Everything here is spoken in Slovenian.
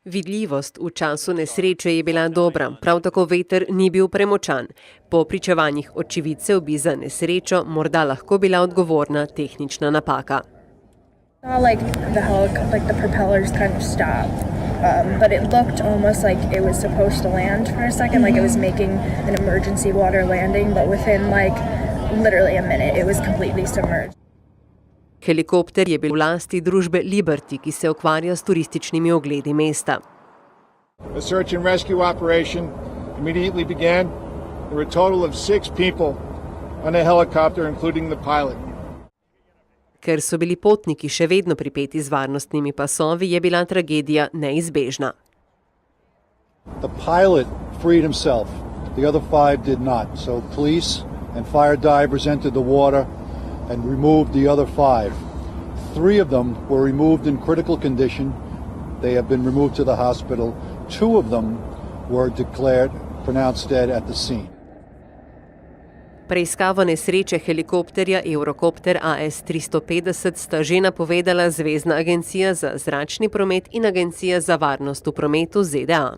Vidljivost v času nesreče je bila dobra, prav tako veter ni bil premočan. Po pričevanjih očividcev bi za nesrečo morda lahko bila odgovorna tehnična napaka. The propellers kind of stopped, but it looked almost like it was supposed to land for a second, like it was making an emergency water landing, but within literally a minute it was completely submerged. Helikopter je bil v lasti družbe Liberty, ki se ukvarja s turističnimi ogledi mesta. A search and rescue operation immediately began. There were a total of 6 people on a helicopter, including the pilot. Ker so bili potniki še vedno pripeti z varnostnimi pasovi, je bila tragedija neizbežna. The pilot freed himself. The other 5 did not. So police and fire divers entered the water and removed the other 5. 3 of them were removed in critical condition. They have been removed to the hospital. 2 of them were pronounced dead at the scene. Preiskavo nesreče helikopterja Eurocopter AS-350 sta že napovedala Zvezna agencija za zračni promet in Agencija za varnost v prometu ZDA.